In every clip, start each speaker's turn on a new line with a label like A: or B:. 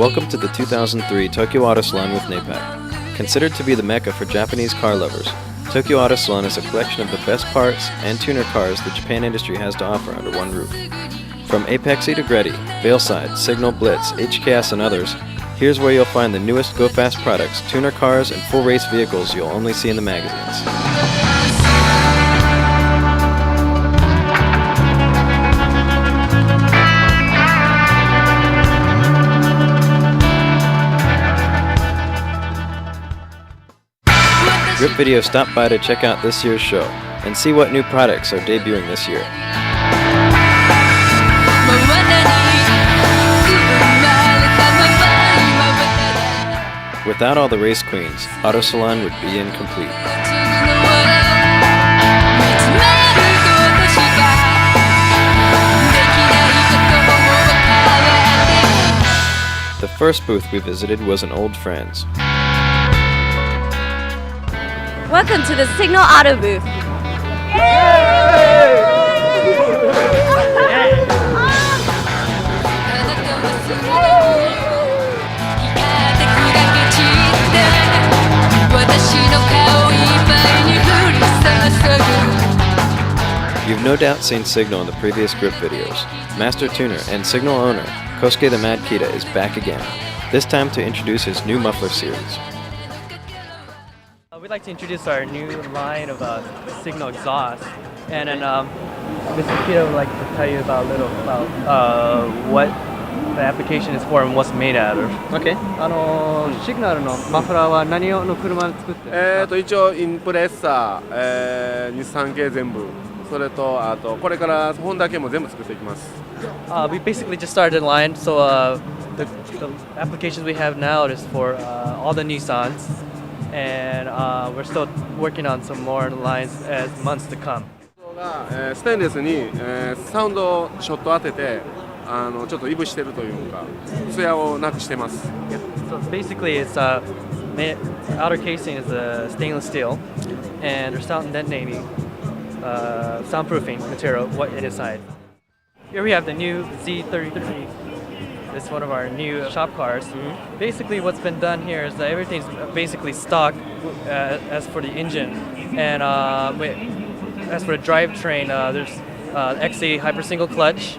A: Welcome to the 2003 Tokyo Auto Salon with NAPAC. Considered to be the mecca for Japanese car lovers, Tokyo Auto Salon is a collection of the best parts and tuner cars the Japan industry has to offer under one roof. From Apexi to Greddy, Veilside, Signal Blitz, HKS and others, here's where you'll find the newest go-fast products, tuner cars, and full race vehicles you'll only see in the magazines. Grip Video stopped by to check out this year's show and see what new products are debuting this year. Without all the race queens, Auto Salon would be incomplete. The first booth we visited was an old friend's.
B: Welcome to the Signal Auto booth.
A: You've no doubt seen Signal in the previous Grip videos. Master Tuner and Signal owner, Kosuke the Mad Kita, is back again, this time to introduce his new muffler series.
C: We'd like to introduce our new line of Signal exhaust, and then Mr. Kita would like to tell you about a little about what the application is for and what's made out of.
D: Okay. シグナルのマフラーは何用の車で作ってるんですか？
E: 一応インプレッサー、日産系全部、それとあとこれからホンダ系も全部作っていきます。
C: We basically just started a line, so the applications we have now is for all the Nissans, and we're still working on some more lines as months to come.
E: ステンレスに、サウンドをショット当ててちょっといぶしてるというか、艶をなくしてます。
C: So basically, it's outer casing is stainless steel, and there's sound detonating soundproofing material inside. Here we have the new Z33. It's one of our new shop cars. Basically, what's been done here is that everything's basically stock as for the engine, and as for the drivetrain, there's XA hyper single clutch,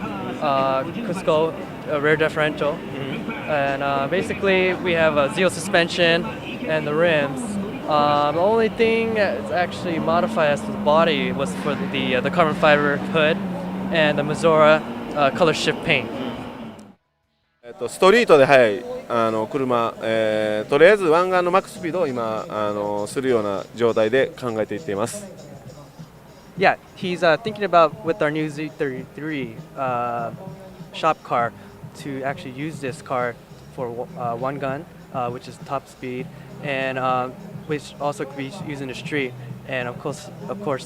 C: Cusco rear differential, and basically we have a Zeo suspension and the rims. The only thing that's actually modified as to the body was for the carbon fiber hood and the Mazora color shift paint.
E: ストリートで速い車、とりあえず湾岸のマックススピードを今するような状態で考えていっています。
C: Yeah, he's thinking about with our new Z33 shop car to actually use this car for one gun, which is top speed, and which also could be used in the street. And of course,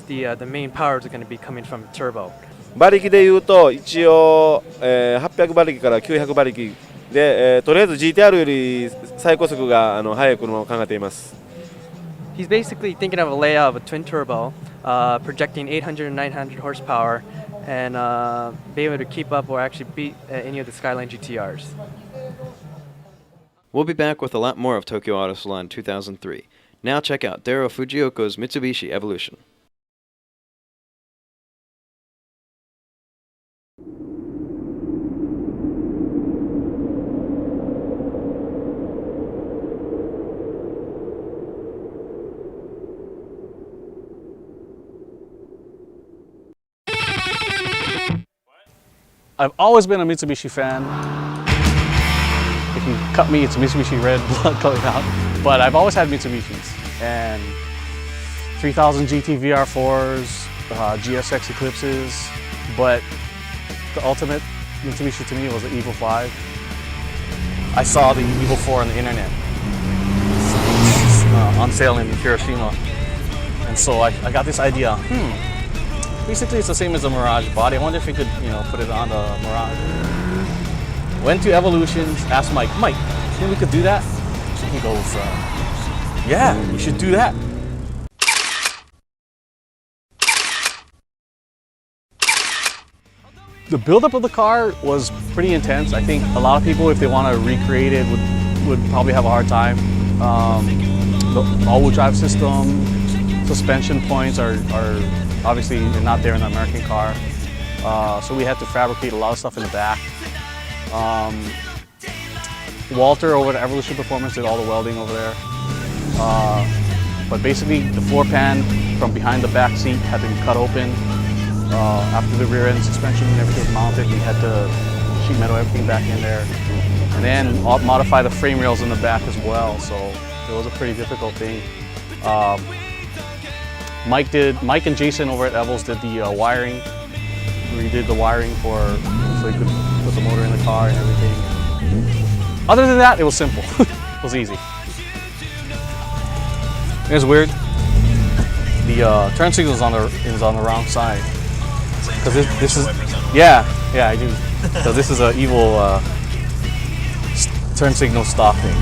C: the main powers are going to be coming from turbo.
E: 馬力でいうと一応、800馬力から900馬力で、とりあえず GTR より最高速が速い車を考えています。
C: He's basically thinking of a layout of a twin turbo, projecting 800 and 900 horsepower, and be able to keep up or actually beat any of the Skyline GTRs.
A: We'll be back with a lot more of Tokyo Auto Salon 2003. Now check out Daro Fujioka's Mitsubishi Evolution.
F: I've always been a Mitsubishi fan. If you cut me, it's Mitsubishi red blood coming out. But I've always had Mitsubishis. And 3000 GT VR4s, GSX Eclipses. But the ultimate Mitsubishi to me was the Evo 5. I saw the Evo 4 on the internet. On sale in Hiroshima. And so I got this idea. Basically, it's the same as the Mirage body. I wonder if we could, put it on the Mirage. Went to Evolutions, asked Mike, think we could do that? He goes, yeah, you should do that. The buildup of the car was pretty intense. I think a lot of people, if they want to recreate it, would probably have a hard time. The all-wheel drive system, suspension points are obviously not there in the American car. So we had to fabricate a lot of stuff in the back. Walter over at Evolution Performance did all the welding over there. But basically the floor pan from behind the back seat had been cut open. After the rear end suspension and everything was mounted, we had to sheet metal everything back in there. And then modify the frame rails in the back as well. So it was a pretty difficult thing. Mike and Jason over at Evels did the wiring. We did the wiring so he could put the motor in the car and everything. Other than that, it was simple. It was easy. It was weird. The turn signal is on the wrong side. Because this is, yeah, I do. So this is an evil turn signal stopping.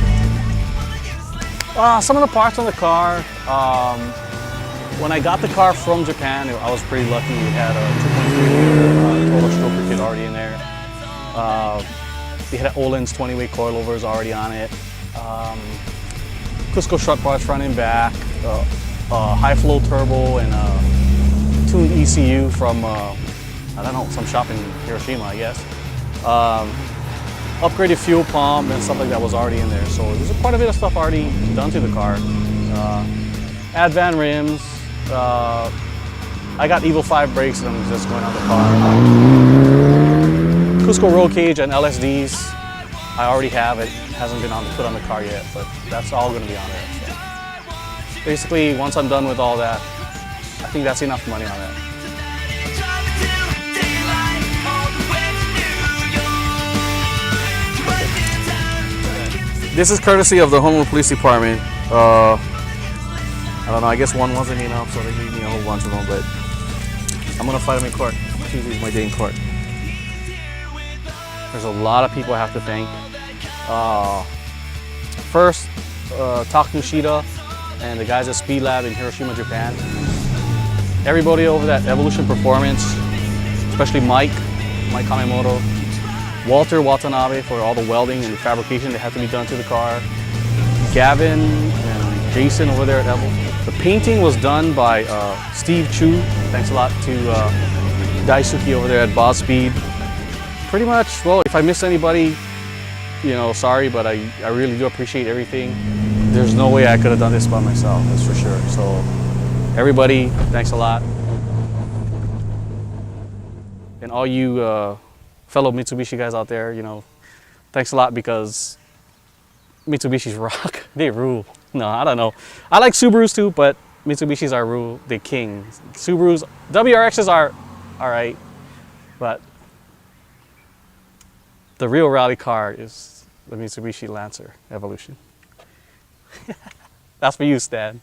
F: Some of the parts on the car. When I got the car from Japan, I was pretty lucky. We had a 2.3 liter total stroker kit already in there. We had Öhlins 20-way coilovers already on it. Cusco strut bars front and back. High flow turbo and tuned ECU from, I don't know, some shop in Hiroshima, I guess. Upgraded fuel pump and stuff like that was already in there. So there's quite a bit of stuff already done to the car. Advan rims. I got Evo 5 brakes and I'm just going on the car. Cusco roll cage and LSDs. I already have it. Hasn't been put on the car yet, but that's all going to be on there. So basically, once I'm done with all that, I think that's enough money on that. This is courtesy of the Honolulu Police Department. I don't know, I guess one wasn't enough, so they gave me a whole bunch of them, but I'm gonna fight them in court. Tuesday's my day in court. There's a lot of people I have to thank. First, Taku Shida and the guys at Speed Lab in Hiroshima, Japan. Everybody over at Evolution Performance, especially Mike Kanemoto, Walter Watanabe for all the welding and the fabrication that had to be done to the car, Gavin and Jason over there at Evel. The painting was done by Steve Chu. Thanks a lot to Daisuke over there at Boss Speed. Pretty much, well, if I missed anybody, sorry, but I really do appreciate everything. There's no way I could have done this by myself, that's for sure. So everybody, thanks a lot. And all you fellow Mitsubishi guys out there, thanks a lot because Mitsubishis rock. They rule. No, I don't know. I like Subarus too, but Mitsubishis are the king. Subarus, WRXs are all right, but the real rally car is the Mitsubishi Lancer Evolution. That's for you, Stan.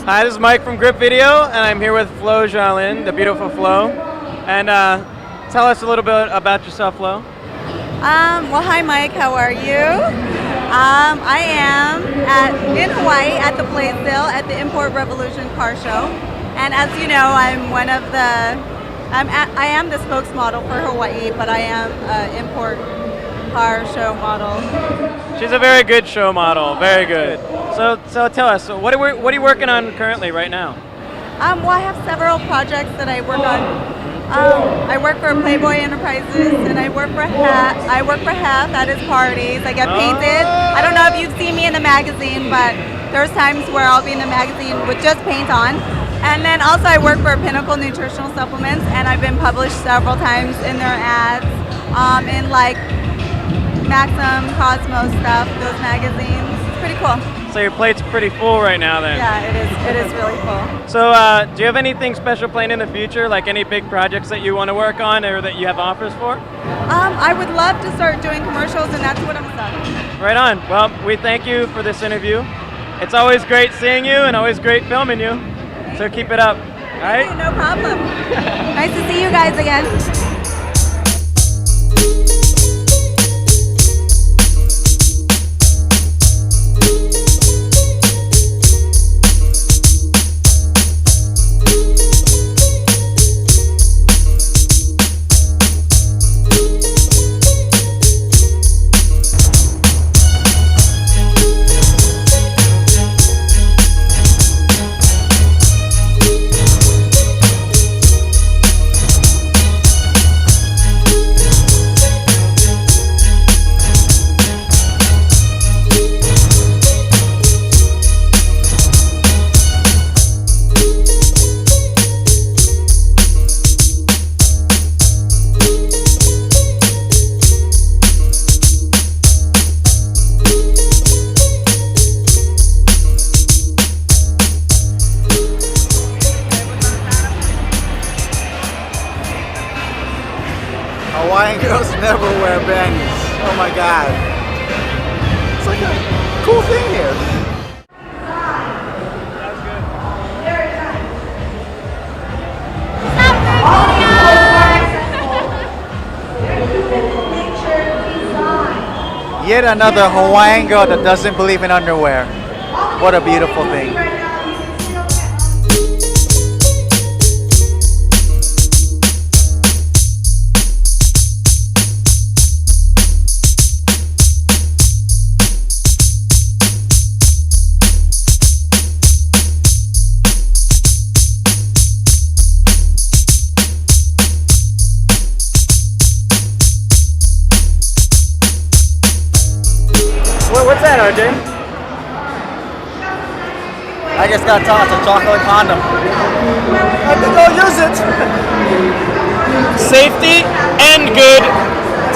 C: Hi, this is Mike from Grip Video, and I'm here with Flo Jalin, the beautiful Flo. And tell us a little bit about yourself, Flo.
B: Well, hi, Mike. How are you? I am in Hawaii at the Blaisdell at the Import Revolution Car Show. And as you know, I'm one of I am the spokesmodel for Hawaii, but I am an import car show model.
C: She's a very good show model, very good. So tell us, what are you working on currently right now?
B: Well, I have several projects that I work on. I work for Playboy Enterprises, and I work for Hef at his parties. I get painted. I don't know if you've seen me in the magazine, but there's times where I'll be in the magazine with just paint on. And then also I work for Pinnacle Nutritional Supplements, and I've been published several times in their ads, in like Maxim, Cosmo stuff, those magazines. It's pretty cool.
G: So your plate's pretty full right now then.
B: Yeah, it is. It is really cool.
G: So do you have anything special planned in the future, like any big projects that you want to work on or that you have offers for?
B: I would love to start doing commercials, and that's what I'm studying.
G: Right on. Well, we thank you for this interview. It's always great seeing you and always great filming you. So keep it up. All right?
B: Hey, no problem. Nice to see you guys again.
H: Hawaiian girls never wear bangies. Oh my god. It's like a cool thing here. Yet another Hawaiian girl that doesn't believe in underwear. What a beautiful thing.
G: What's that, RJ?
H: I just got tossed a chocolate condom. I think I'll use it.
G: Safety and good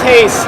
G: taste.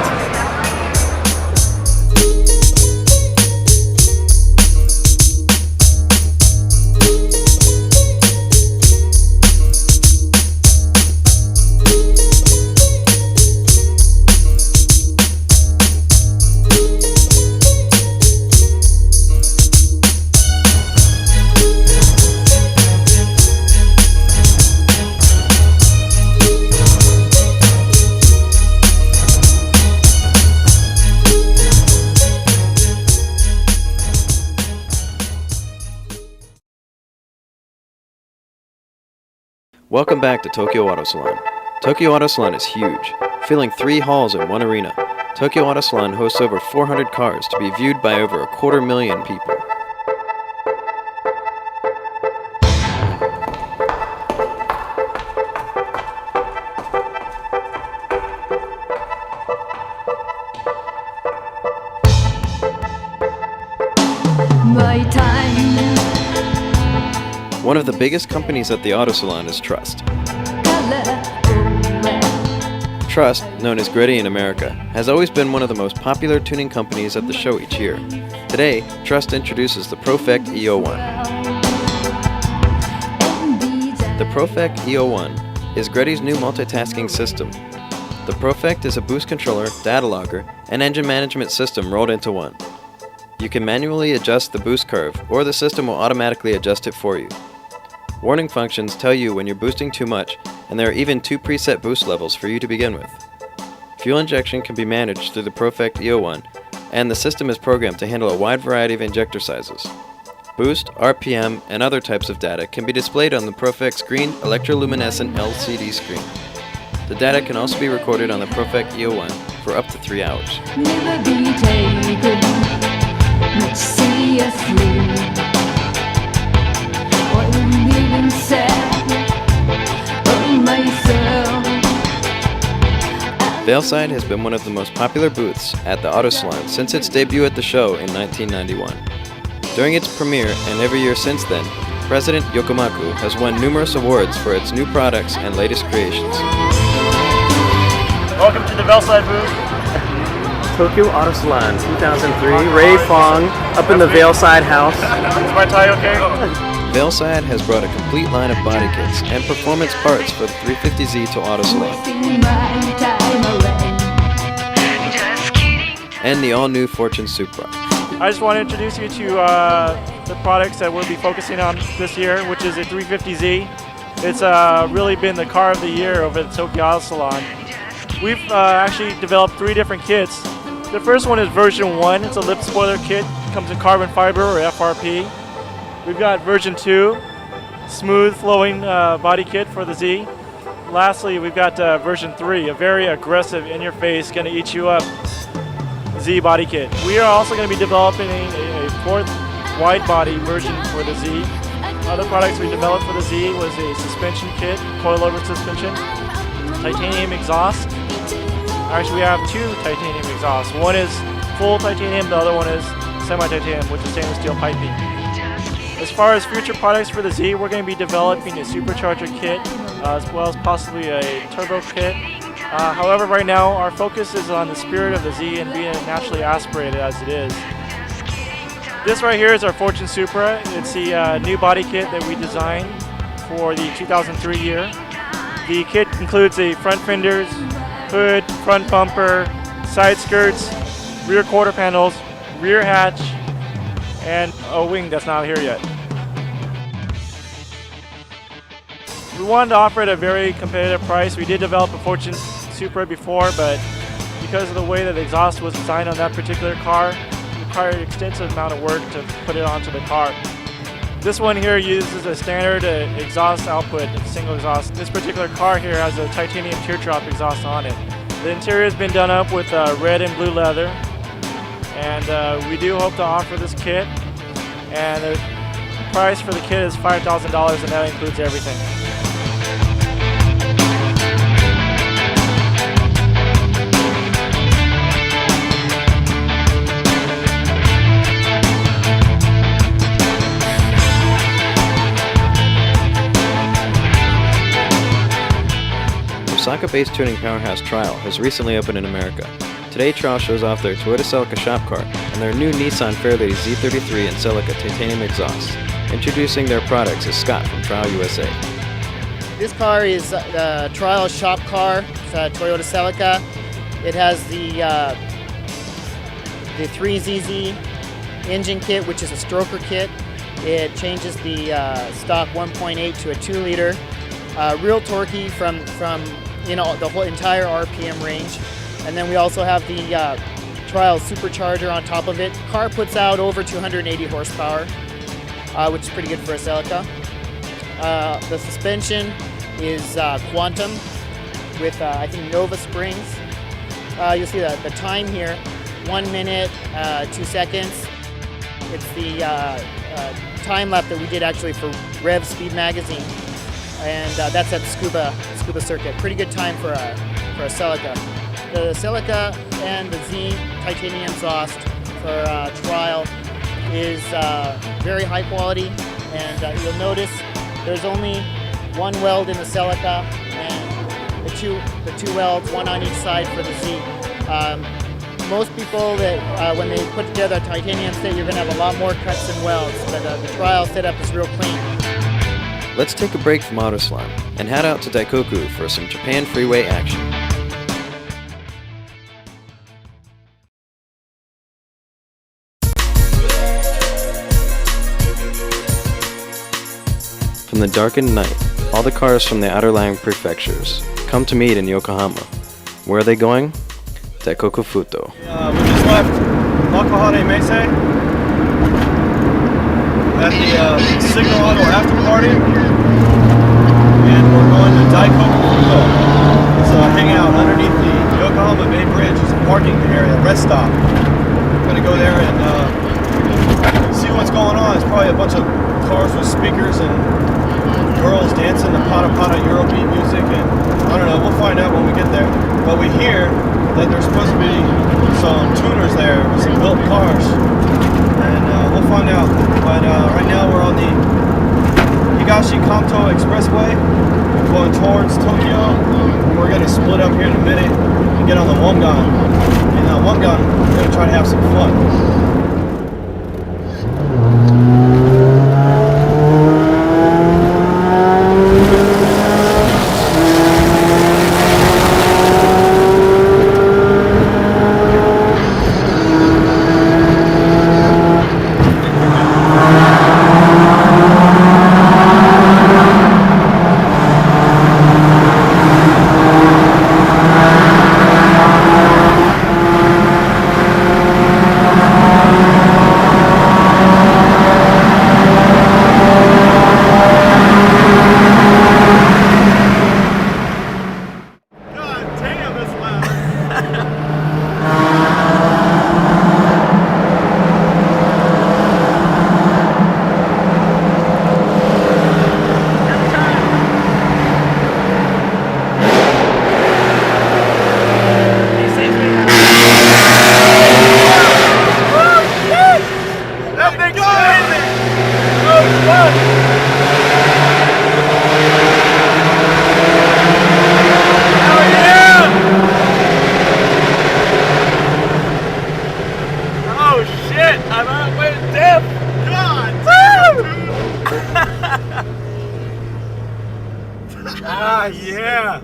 A: Welcome back to Tokyo Auto Salon. Tokyo Auto Salon is huge, filling 3 halls in one arena. Tokyo Auto Salon hosts over 400 cars to be viewed by over 250,000 people. One of the biggest companies at the auto salon is Trust. Trust, known as Greddy in America, has always been one of the most popular tuning companies at the show each year. Today, Trust introduces the Profect E01. The Profect E01 is Greddy's new multitasking system. The Profect is a boost controller, data logger, and engine management system rolled into one. You can manually adjust the boost curve, or the system will automatically adjust it for you. Warning functions tell you when you're boosting too much, and there are even 2 preset boost levels for you to begin with. Fuel injection can be managed through the Profect E01, and the system is programmed to handle a wide variety of injector sizes. Boost, RPM, and other types of data can be displayed on the Profect's green electroluminescent LCD screen. The data can also be recorded on the Profect E01 for up to 3 hours.
I: Never be taken, let's see us through. What we even said.
A: Veilside has been one of the most popular booths at the Auto Salon since its debut at the show in 1991. During its premiere and every year since then, President Yokomaku has won numerous awards for its new products and latest creations.
G: Welcome to the Veilside booth.
C: Tokyo Auto Salon 2003. Ray Fong up in the Veilside house.
G: Is my tie okay?
A: Veilside has brought a complete line of body kits and performance parts for the 350Z to Auto Salon. And the all-new Fortune Supra.
G: I just want to introduce you to the products that we'll be focusing on this year, which is a 350Z. It's really been the car of the year over at the Tokyo Auto Salon. We've actually developed 3 different kits. The first one is version 1. It's a lip spoiler kit. Comes in carbon fiber or FRP. We've got version 2, smooth flowing body kit for the Z. Lastly, we've got version 3, a very aggressive, in-your-face, gonna eat you up Z body kit. We are also going to be developing a 4th wide body version for the Z. Other products we developed for the Z was a suspension kit, coilover suspension, titanium exhaust. Actually, we have 2 titanium exhausts. One is full titanium, the other one is semi-titanium with the stainless steel piping. As far as future products for the Z, we're going to be developing a supercharger kit as well as possibly a turbo kit. However, right now our focus is on the spirit of the Z and being naturally aspirated as it is. This right here is our Fortune Supra. It's the new body kit that we designed for the 2003 year. The kit includes the front fenders, hood, front bumper, side skirts, rear quarter panels, rear hatch, and a wing that's not here yet. We wanted to offer it a very competitive price. We did develop a Fortune Supra before, but because of the way that the exhaust was designed on that particular car, it required an extensive amount of work to put it onto the car. This one here uses a standard exhaust output, a single exhaust. This particular car here has a titanium teardrop exhaust on it. The interior has been done up with red and blue leather, and we do hope to offer this kit, and the price for the kit is $5,000, and that includes everything.
A: Osaka-based tuning powerhouse Trial has recently opened in America. Today, Trial shows off their Toyota Celica shop car and their new Nissan Fairlady Z33 and Celica titanium exhausts. Introducing their products is Scott from Trial USA.
J: This car is the Trial shop car. It's a Toyota Celica. It has the 3ZZ engine kit, which is a stroker kit. It changes the stock 1.8 to a 2-liter. Real torquey from the whole entire RPM range. And then we also have the Trial supercharger on top of it. Car puts out over 280 horsepower, which is pretty good for a Celica. The suspension is Quantum with, I think, Nova springs. You'll see the time here, 1 minute, 2 seconds. It's the time lap that we did actually for Rev Speed Magazine. And that's at Scuba Circuit. Pretty good time for a Celica. The Celica and the Z titanium exhaust for Trial is very high quality, and you'll notice there's only 1 weld in the Celica and the two welds, 1 on each side for the Z. Most people that when they put together a titanium set, you're going to have a lot more cuts and welds, but the Trial setup is real clean.
A: Let's take a break from Auto Salon and head out to Daikoku for some Japan freeway action. From the darkened night, all the cars from the outer lying prefectures come to meet in Yokohama. Where are they going? Daikoku Futo.
K: We just left Makuhane Meisei at the Signal Auto after party, and we're going to Daikoku Futo. It's a hangout underneath the Yokohama Bay Bridge. It's a parking area, rest stop. We're going to go there and see what's going on. It's probably a bunch of cars with speakers speakers and girls dancing to Pata Pata Eurobeat music, and I don't know, we'll find out when we get there. But we hear that there's supposed to be some tuners there with some built cars, and we'll find out. But right now we're on the Higashi Kanto Expressway going towards Tokyo. We're going to split up here in a minute and get on the Wongan. And Wongan, we're going to try to have some fun.
L: Ah, yeah.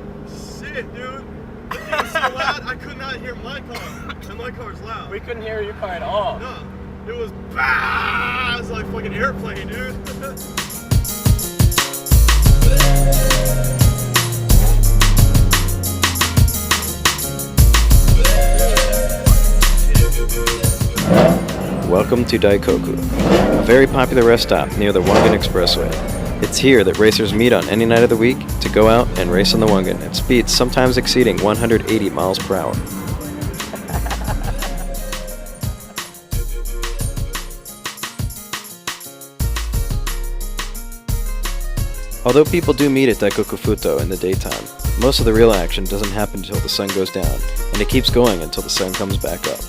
L: Shit, dude. It was so loud, I could not hear my car. And my car's loud.
K: We couldn't hear your car at all.
L: No. It was bah! It was like fucking airplane, dude.
A: Welcome to Daikoku, a very popular rest stop near the Wangan Expressway. It's here that racers meet on any night of the week to go out and race on the Wangan at speeds sometimes exceeding 180 miles per hour. Although people do meet at Daikoku Futo in the daytime, most of the real action doesn't happen until the sun goes down, and it keeps going until the sun comes back up.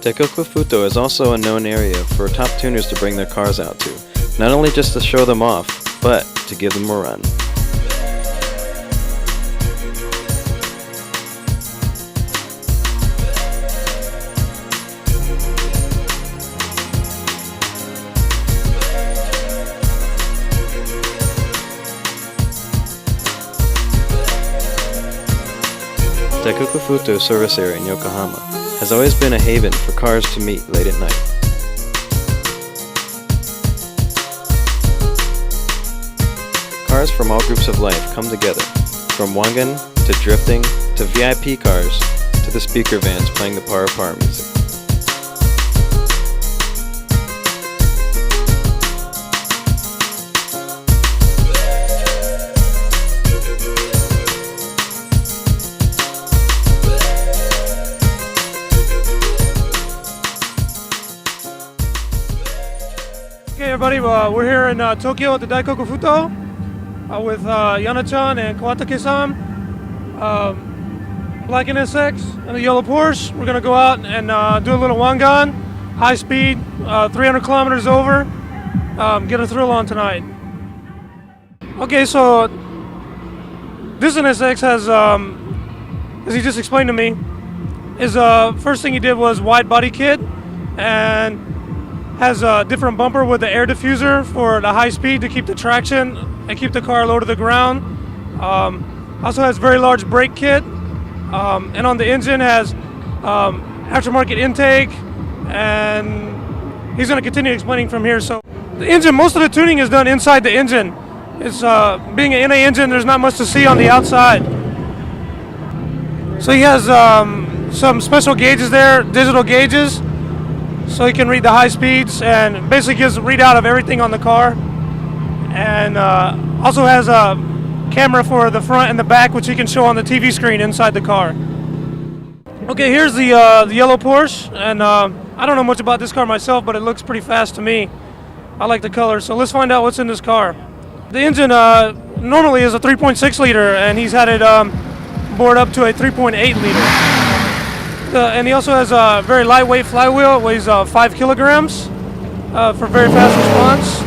A: Daikoku Futo is also a known area for top tuners to bring their cars out to, not only just to show them off, but to give them a run. Daikoku Futo service area in Yokohama has always been a haven for cars to meet late at night. Cars from all groups of life come together, from Wangan to drifting to VIP cars to the speaker vans playing the para music.
M: Okay, everybody, we're here in Tokyo at the Daikoku Futo with Yana-chan and Kawatake-san, Black NSX and the yellow Porsche. We're going to go out and do a little Wangan, high speed, 300 kilometers over, get a thrill on tonight. Okay, so this NSX has, as he just explained to me, his first thing he did was wide body kit, and has a different bumper with the air diffuser for the high speed to keep the traction and keep the car low to the ground. Also has very large brake kit, and on the engine has aftermarket intake, and he's going to continue explaining from here. So the engine, most of the tuning is done inside the engine. It's being an NA engine, there's not much to see on the outside. So he has some special gauges there, digital gauges, so he can read the high speeds and basically gives a readout of everything on the car. And also has a camera for the front and the back, which he can show on the TV screen inside the car. Okay, here's the yellow Porsche, and I don't know much about this car myself, but it looks pretty fast to me. I like the color, so let's find out what's in this car. The engine normally is a 3.6 liter, and he's had it bored up to a 3.8 liter. And he also has a very lightweight flywheel. It weighs 5 kilograms for very fast response.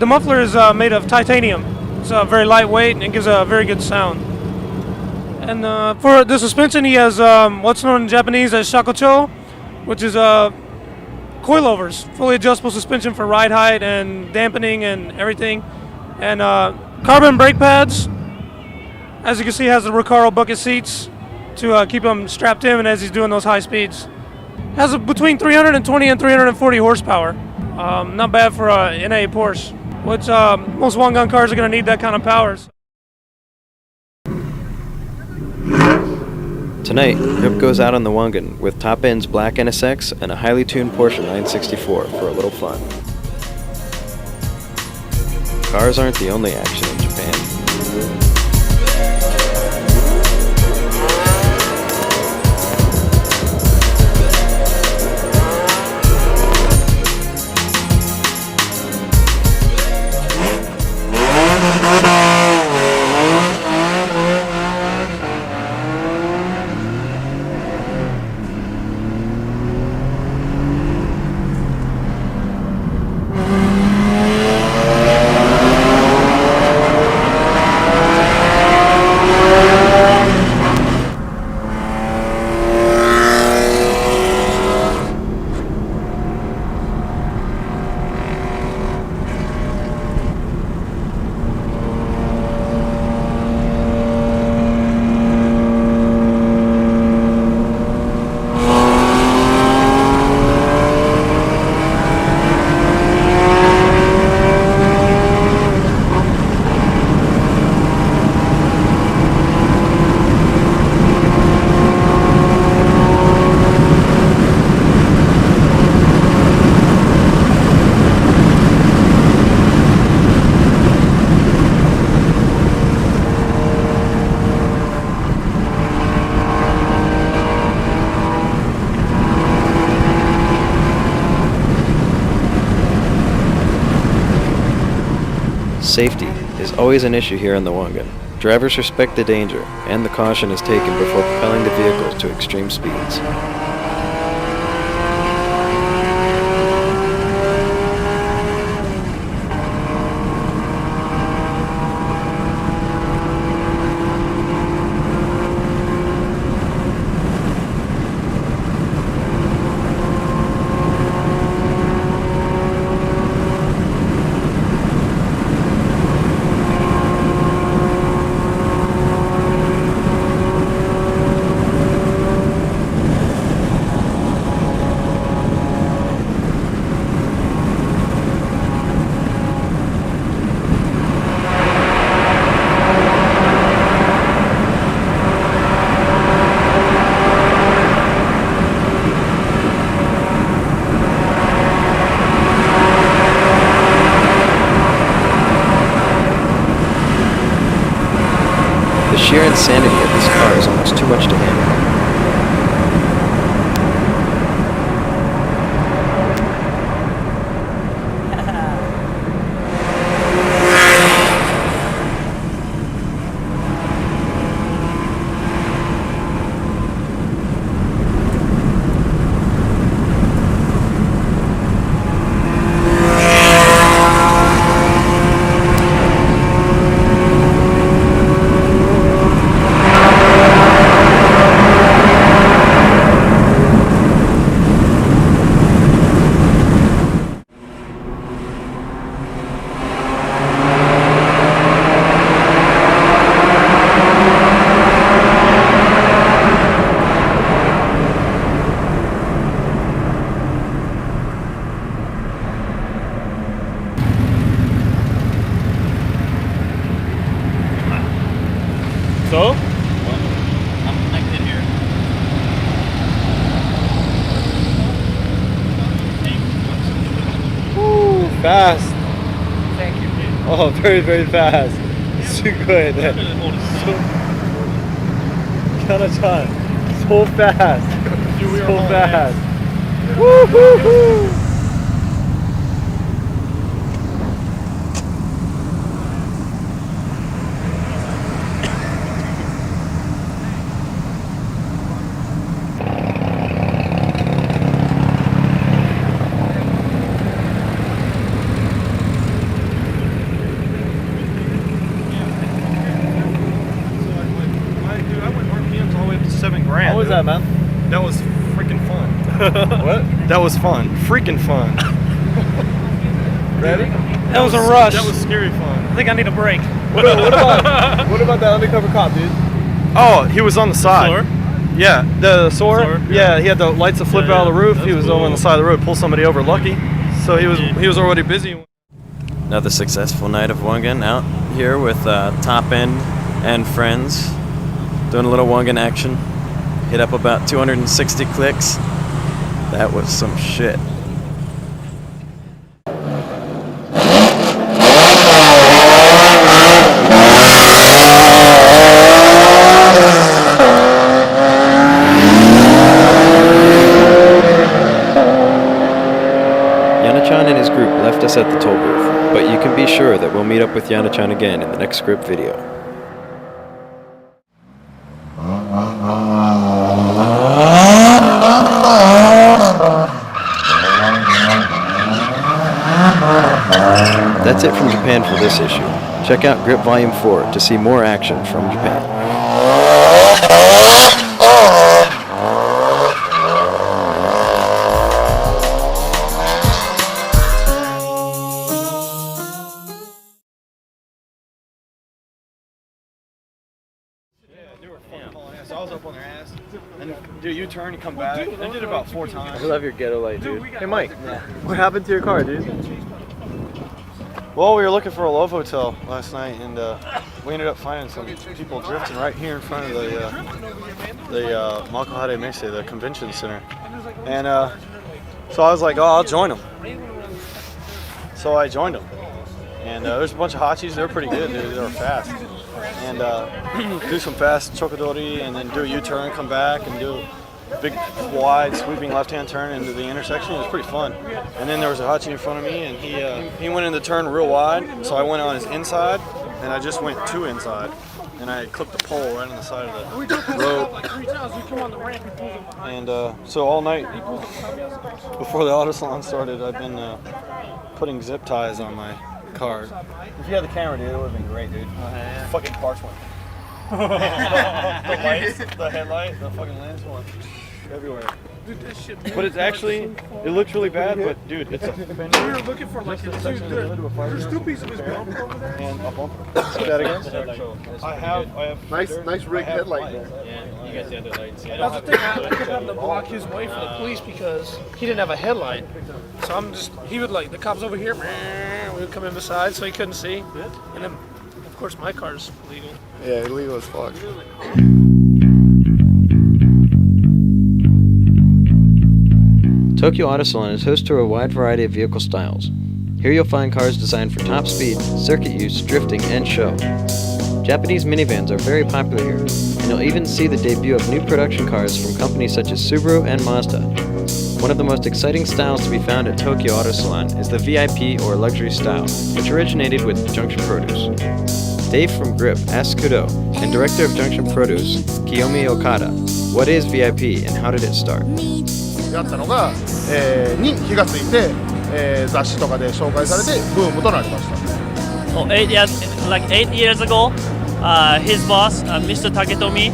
M: The muffler is made of titanium. It's very lightweight and it gives a very good sound. And for the suspension, he has what's known in Japanese as shakocho, which is coilovers, fully adjustable suspension for ride height and dampening and everything. And carbon brake pads. As you can see, has the Recaro bucket seats to keep him strapped in as he's doing those high speeds. Has between 320 and 340 horsepower. Not bad for a NA Porsche, which most one-gun cars are going to need that kind of power.
A: Tonight, Rip goes out on the Wangan with top ends black NSX and a highly tuned Porsche 964 for a little fun. Cars aren't the only action in Japan. Safety is always an issue here on the Wangan. Drivers respect the danger, and the caution is taken before propelling the vehicles to extreme speeds. The sheer insanity of this car is almost too much to handle.
K: So? I'm connected here. Woo, fast.
C: Thank you.
K: Oh, very, very fast. すごいね。Kana-chan, so fast. So fast.
L: Woo-hoo-hoo!
K: How was that, man?
L: That was freaking fun.
K: What?
L: That was fun. Freaking fun.
K: Ready?
M: That was a rush.
L: That was scary fun.
M: I think I need a break.
K: What about that undercover cop, dude?
L: Oh, he was on the side.
K: Soar?
L: Yeah, the soar.
K: Soar,
L: Yeah, he had the lights that flip out of the roof. He was over on the side of the road, pull somebody over. Lucky. So he was already busy.
A: Another successful night of one gun out here with Top End and friends doing a little one gun action. Hit up about 260 clicks. That was some shit. Yanachan and his group left us at the toll booth, but you can be sure that we'll meet up with Yanachan again in the next script video. That's it from Japan for this issue. Check out Grip Volume 4 to see more action from Japan.
K: So I was up on their ass, and do a U-turn and come back. I did it about 4 times.
E: I love your ghetto light, dude. Hey, Mike.
K: Yeah.
E: What happened to your car, dude?
K: Well, we were looking for a Love Hotel last night, and we ended up finding some people drifting right here in front of the Makuhari Messe, the convention center. And so I was like, oh, I'll join them. So I joined them. And there's a bunch of hachis. They were pretty good, dude. They were fast. And do some fast chokodori, and then do a U-turn, come back, and do a big, wide, sweeping left-hand turn into the intersection. It was pretty fun. And then there was a hachi in front of me, and he went in the turn real wide, so I went on his inside, and I just went to inside. And I clipped the pole right on the side of the road. And so all night, before the auto salon started, I've been putting zip ties on my car. If you had the camera, dude, it would have been great, dude. Fucking parchment. The lights, the headlight, the fucking lens one. Everywhere.
M: Dude, that shit.
L: But it's actually, it looks really bad, but dude, it's a...
M: We were looking for like there's 2 pieces of his bumper over there.
K: And a bumper. Say that again?
L: I have
E: Nice rig headlight there.
L: Yeah, you guys the other lights. Yeah.
M: That's the thing. I kept having to block his way for the police because he didn't have a headlight. So he would like, the cops over here, we would come in beside so he couldn't see. And then, of course, my car's legal.
E: Yeah, illegal as fuck.
A: Tokyo Auto Salon is host to a wide variety of vehicle styles. Here you'll find cars designed for top speed, circuit use, drifting, and show. Japanese minivans are very popular here, and you'll even see the debut of new production cars from companies such as Subaru and Mazda. One of the most exciting styles to be found at Tokyo Auto Salon is the VIP or luxury style, which originated with Junction Produce. Dave from Grip asked Kudo and director of Junction Produce, Kiyomi Okada, what is VIP and how did it start?
N: やったのが、に火がついて、雑誌とかで紹介されてブームとなりました。
O: Well, 8 years ago, his boss, Mr. Taketomi,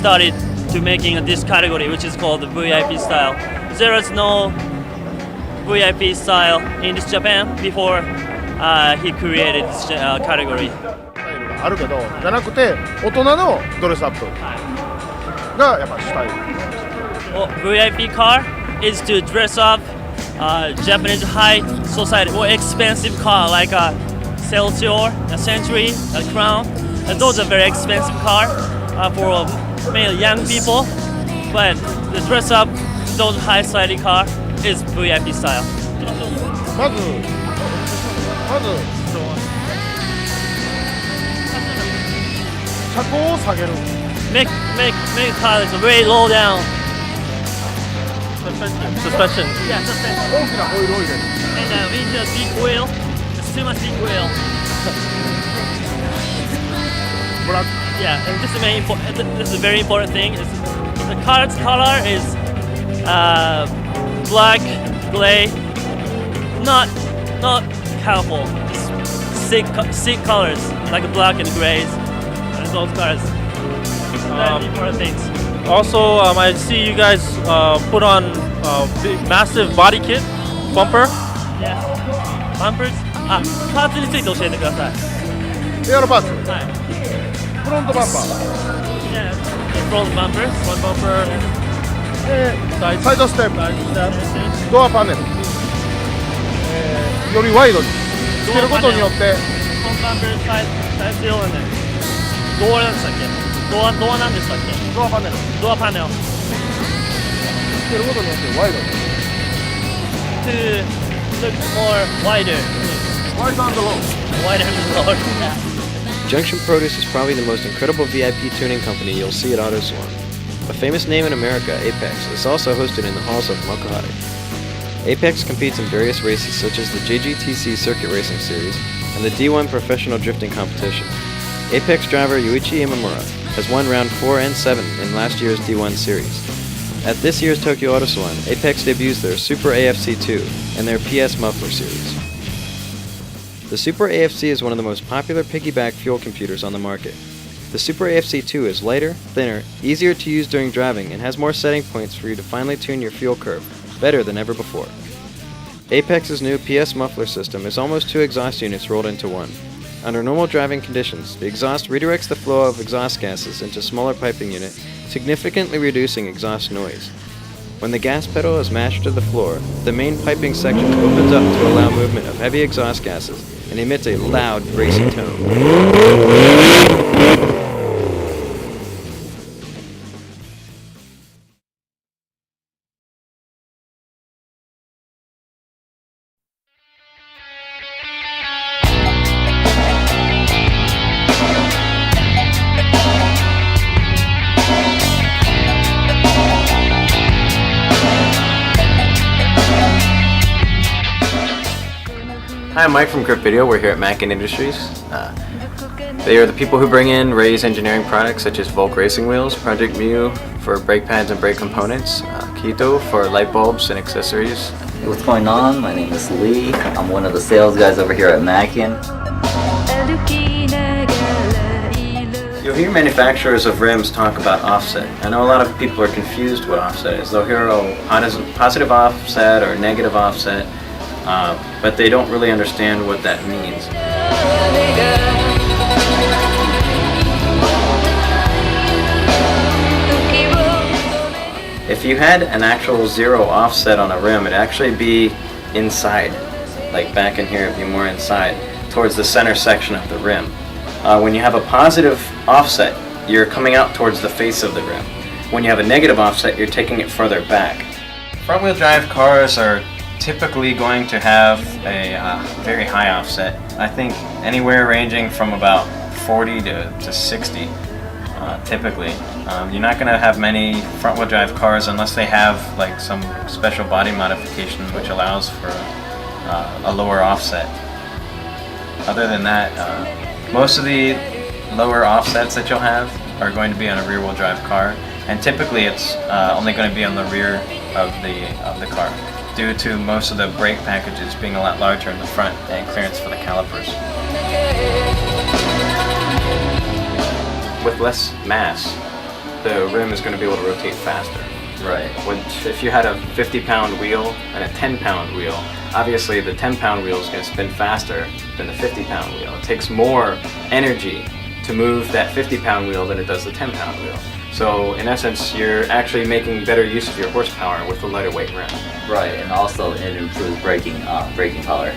O: started to making this category, which is called the VIP style. There is no VIP style in this Japan before he created this category.
N: あるけど、じゃなくて大人のドレスアップがやっぱ主体。
O: Well, VIP car is to dress up Japanese high society or expensive car like a Celsior, a Century, a Crown. And those are very expensive car for mainly young people. But the dress up those high society car is VIP style.
N: まず車高を下げる。
O: Make car is very low down. Suspension. Yeah, suspension.
N: 大きなホイールを入れる
O: And we need a big wheel. It's too much big wheel.
N: ブラック
O: Yeah, and this is a very important thing. The car's color is black, gray, not colorful. Just sick colors like black and grays. And those colors. Very important things.
P: Also, I see you guys put on big, massive body kit, bumper.
O: Yeah. Bumpers. パーツについて教えてください。
N: エアロパーツ
O: はい。
N: フロントバンパー
O: Yeah. Front bumpers. Front bumper.
N: サイドステップドアパネル、よりワイドにつけることによって
O: Front bumper, side seal, and then ドアなんでしたっけ？ドアなんでしたっけ？
N: ドアパネル
O: ドアパネル。
N: つけることによってワイドに
O: To look more wider.
N: Wide and low.
O: Wider and lower.
A: Junction Produce is probably the most incredible VIP tuning company you'll see at Auto Salon. A famous name in America, Apex, is also hosted in the halls of Makuhari. Apex competes in various races such as the JGTC Circuit Racing Series and the D1 Professional Drifting Competition. Apex driver Yuichi Imamura has won round 4 and 7 in last year's D1 series. At this year's Tokyo Auto Salon, Apex debuts their Super AFC2 and their PS Muffler series. The Super AFC is one of the most popular piggyback fuel computers on the market. The Super AFC2 is lighter, thinner, easier to use during driving, and has more setting points for you to finely tune your fuel curve, better than ever before. Apex's new PS Muffler system is almost 2 exhaust units rolled into one. Under normal driving conditions, the exhaust redirects the flow of exhaust gases into a smaller piping unit, significantly reducing exhaust noise. When the gas pedal is mashed to the floor, the main piping section opens up to allow movement of heavy exhaust gases and emits a loud, bracy tone. Hi, I'm Mike from Grip Video. We're here at Mackin Industries. They are the people who bring in Ray's engineering products such as Volk racing wheels, Project Mu for brake pads and brake components, Kito for light bulbs and accessories.
Q: What's going on? My name is Lee. I'm one of the sales guys over here at Mackin.
A: You'll hear manufacturers of rims talk about offset. I know a lot of people are confused what offset is. They'll hear positive offset or negative offset. But they don't really understand what that means. If you had an actual zero offset on a rim, it'd actually be inside, like back in here, it'd be more inside, towards the center section of the rim. When you have a positive offset, you're coming out towards the face of the rim. When you have a negative offset, you're taking it further back. Front-wheel drive cars are typically going to have a very high offset. I think anywhere ranging from about 40 to 60 typically. You're not going to have many front-wheel drive cars unless they have like some special body modification which allows for a lower offset. Other than that, most of the lower offsets that you'll have are going to be on a rear-wheel drive car, and typically it's only going to be on the rear of the car, due to most of the brake packages being a lot larger in the front and clearance for the calipers. With less mass, the rim is going to be able to rotate faster.
Q: Right.
A: If you had a 50-pound wheel and a 10-pound wheel, obviously the 10-pound wheel is going to spin faster than the 50-pound wheel. It takes more energy to move that 50-pound wheel than it does the 10-pound wheel. So in essence, you're actually making better use of your horsepower with a lighter weight rim.
Q: Right, and also it improves braking power.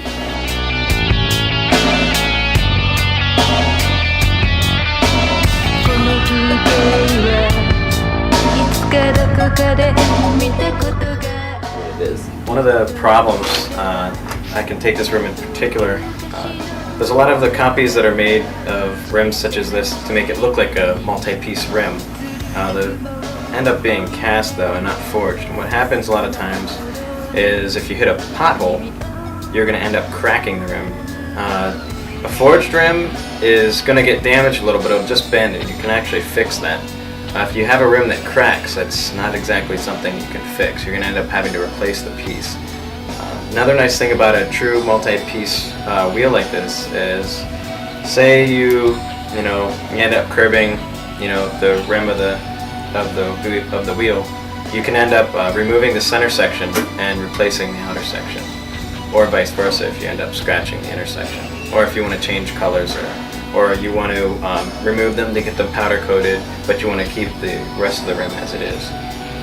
A: It is. One of the problems, I can take this rim in particular, there's a lot of the copies that are made of rims such as this to make it look like a multi-piece rim. The end up being cast though and not forged. And what happens a lot of times is if you hit a pothole, you're going to end up cracking the rim. A forged rim is going to get damaged a little bit, it'll just bend it. You can actually fix that. If you have a rim that cracks, that's not exactly something you can fix. You're going to end up having to replace the piece. Another nice thing about a true multi-piece wheel like this is, say you end up curbing, the rim of the wheel, you can end up removing the center section and replacing the outer section, or vice versa if you end up scratching the inner section, or if you want to change colors, or you want to remove them to get them powder coated, but you want to keep the rest of the rim as it is.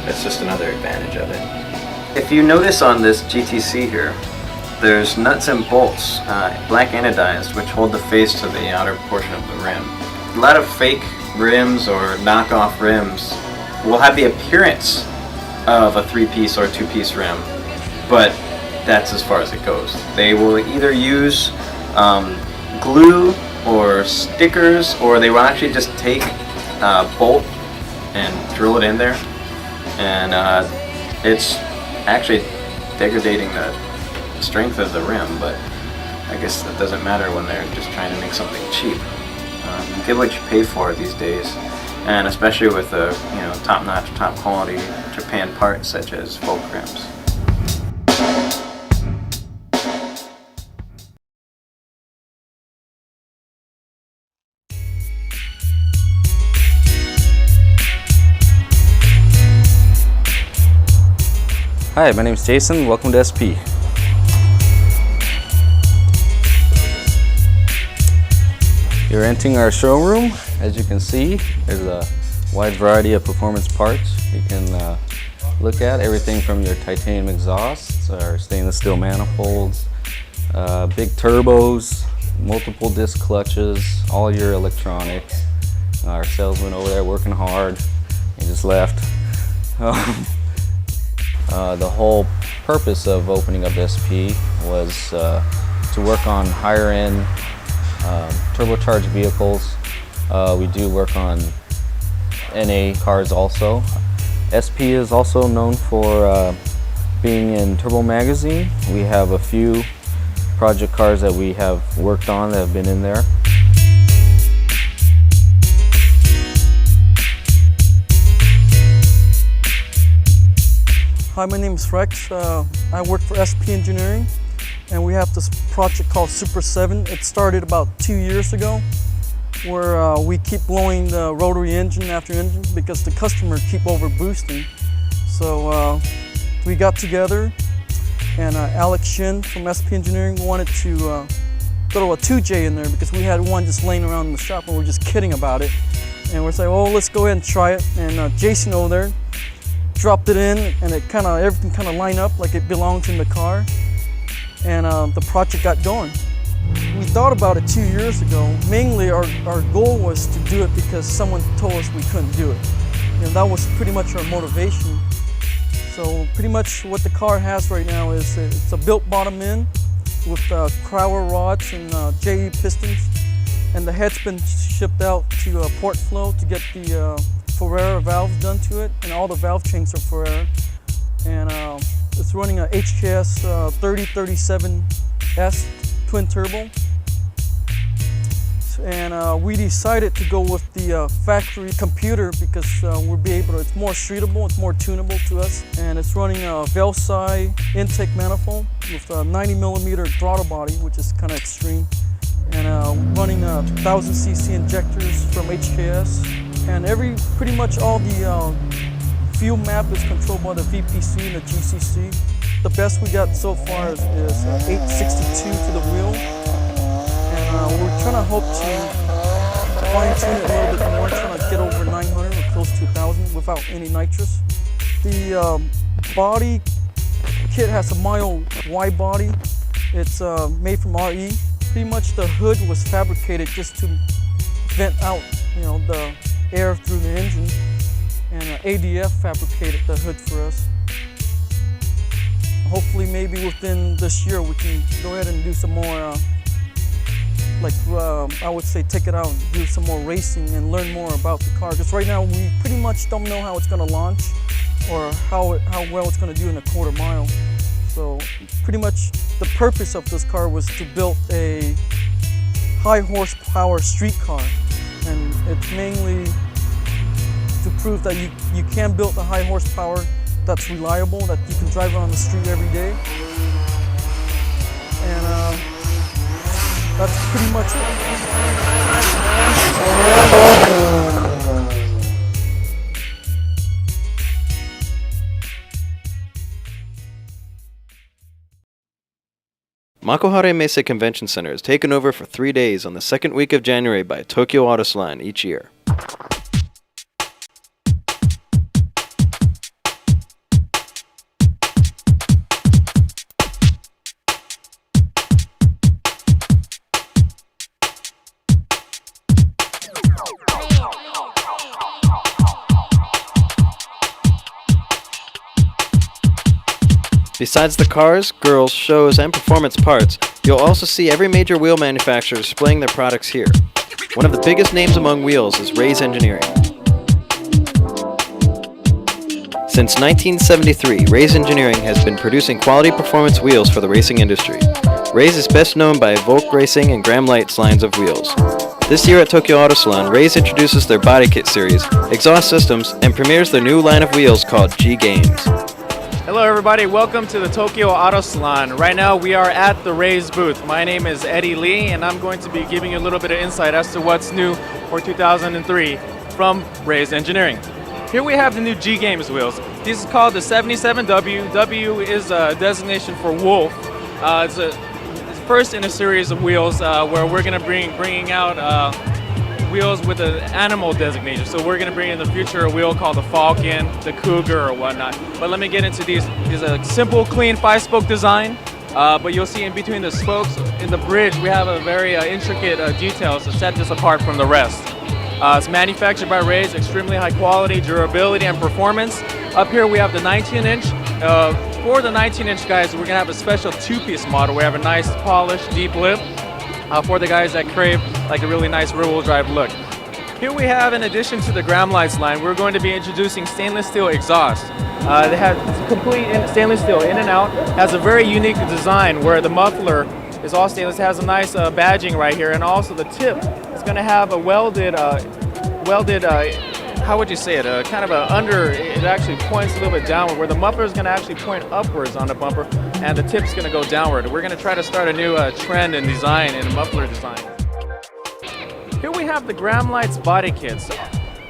A: That's just another advantage of it. If you notice on this GTC here, there's nuts and bolts, black anodized, which hold the face to the outer portion of the rim. A lot of fake rims or knockoff rims will have the appearance of a 3-piece or 2-piece rim, but that's as far as it goes. They will either use glue or stickers, or they will actually just take a bolt and drill it in there, and it's actually degrading the strength of the rim, but I guess that doesn't matter when they're just trying to make something cheap. You get what you pay for these days, and especially with the top-notch, top-quality Japan parts such as Volk rims.
R: Hi, my name is Jason. Welcome to SP. You're entering our showroom. As you can see, there's a wide variety of performance parts you can look at. Everything from your titanium exhausts, our stainless steel manifolds, big turbos, multiple disc clutches, all your electronics. Our salesman over there working hard. He just left. The whole purpose of opening up SP was to work on higher end turbocharged vehicles. We do work on NA cars also. SP is also known for being in Turbo Magazine. We have a few project cars that we have worked on that have been in there.
S: Hi, my name is Rex. I work for SP Engineering, and we have this project called Super 7. It started about 2 years ago, where we keep blowing the rotary engine after engine because the customer keep over boosting. So we got together, and Alex Shin from SP Engineering wanted to throw a 2J in there because we had one just laying around in the shop and we're just kidding about it. And we're saying, oh, let's go ahead and try it. And Jason over there dropped it in, and everything kind of lined up like it belongs in the car, and the project got going. We thought about it 2 years ago. Mainly our goal was to do it because someone told us we couldn't do it. That was pretty much our motivation. So pretty much what the car has right now is it's a built bottom end with Crowler rods and JE pistons, and the head's been shipped out to Portflow to get the Ferrera valves done to it, and all the valve chains are Ferrera. And it's running a HKS 3037S twin turbo. And we decided to go with the factory computer because it's more shootable, it's more tunable to us. And it's running a Velsci intake manifold with a 90mm throttle body, which is kind of extreme. And running 1000cc injectors from HKS. And pretty much all the fuel map is controlled by the VPC and the GCC. The best we got so far is 862 to the wheel. And we're trying to hope to fine tune it a little bit more, trying to get over 900 or close to 1,000 without any nitrous. The body kit has a mild wide body. It's made from RE. Pretty much the hood was fabricated just to vent out, the air through the engine, and ADF fabricated the hood for us. Hopefully maybe within this year we can go ahead and do some more like I would say take it out and do some more racing and learn more about the car. Because right now we pretty much don't know how it's going to launch or how well it's going to do in a quarter mile. So pretty much the purpose of this car was to build a high horsepower street car, and it's mainly to prove that you can build a high horsepower that's reliable, that you can drive around the street every day. And that's pretty much it.
A: Makuhari Messe Convention Center is taken over for 3 days on the second week of January by Tokyo Auto Salon each year. Besides the cars, girls, shows, and performance parts, you'll also see every major wheel manufacturer displaying their products here. One of the biggest names among wheels is Rays Engineering. Since 1973, Rays Engineering has been producing quality performance wheels for the racing industry. Rays is best known by Volk Racing and Graham Lights lines of wheels. This year at Tokyo Auto Salon, Rays introduces their body kit series, exhaust systems, and premieres their new line of wheels called G Games.
T: Hello everybody, welcome to the Tokyo Auto Salon. Right now we are at the Rays booth. My name is Eddie Lee and I'm going to be giving you a little bit of insight as to what's new for 2003 from Rays Engineering. Here we have the new G Games wheels. This is called the 77W. W is a designation for Wolf. It's first in a series of wheels where we're going to bringing out wheels with an animal designation. So we're going to bring in the future a wheel called the Falcon, the Cougar, or whatnot. But let me get into these. These are a simple, clean 5-spoke design. But you'll see in between the spokes in the bridge, we have a very intricate details to set this apart from the rest. It's manufactured by Rays, extremely high quality, durability, and performance. Up here we have the 19-inch. For the 19-inch guys, we're going to have a special 2-piece model. We have a nice, polished, deep lip. For the guys that crave like a really nice rear-wheel drive look. Here we have, in addition to the Graham Lights line, we're going to be introducing stainless steel exhaust. They have complete stainless steel in and out. Has a very unique design where the muffler is all stainless. It has a nice badging right here, and also the tip is going to have a welded, how would you say it? Kind of a under. It actually points a little bit downward, where the muffler is going to actually point upwards on the bumper, and the tip's going to go downward. We're going to try to start a new trend in design, in muffler design. Here we have the Graham Lights body kits.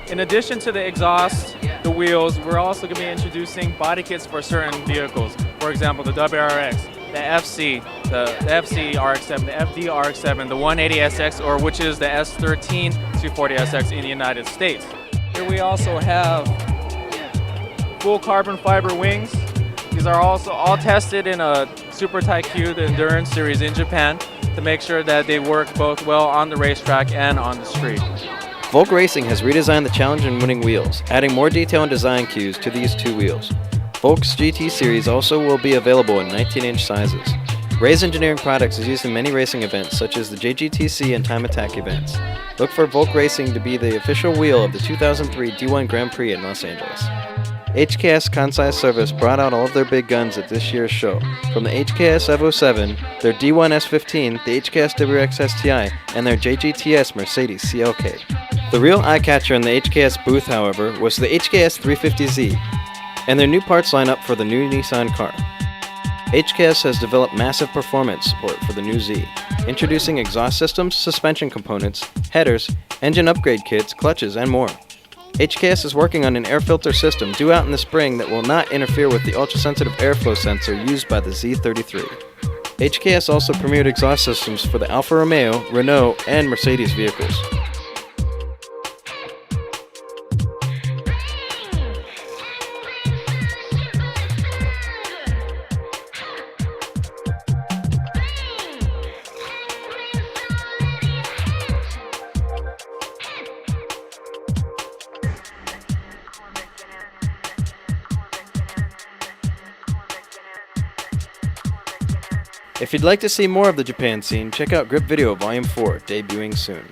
T: In addition to the exhaust, the wheels, we're also going to be introducing body kits for certain vehicles. For example, the WRX, the FC, the FC RX-7, the FD RX-7, the 180SX, or which is the S13 240SX in the United States. Here we also have full carbon fiber wings. These are also all tested in a Super Taikyu, the endurance series in Japan, to make sure that they work both well on the racetrack and on the street.
A: Volk Racing has redesigned the challenge and winning wheels, adding more detail and design cues to these two wheels. Volk's GT series also will be available in 19-inch sizes. Rays Engineering products is used in many racing events such as the JGTC and Time Attack events. Look for Volk Racing to be the official wheel of the 2003 D1 Grand Prix in Los Angeles. HKS Kansai Service brought out all of their big guns at this year's show, from the HKS Evo 7, their D1 S15, the HKS WRX STI, and their JGTS Mercedes CLK. The real eye-catcher in the HKS booth, however, was the HKS 350Z, and their new parts lineup for the new Nissan car. HKS has developed massive performance support for the new Z, introducing exhaust systems, suspension components, headers, engine upgrade kits, clutches, and more. HKS is working on an air filter system due out in the spring that will not interfere with the ultra-sensitive airflow sensor used by the Z33. HKS also premiered exhaust systems for the Alfa Romeo, Renault, and Mercedes vehicles. If you'd like to see more of the Japan scene, check out Grip Video Volume 4, debuting soon.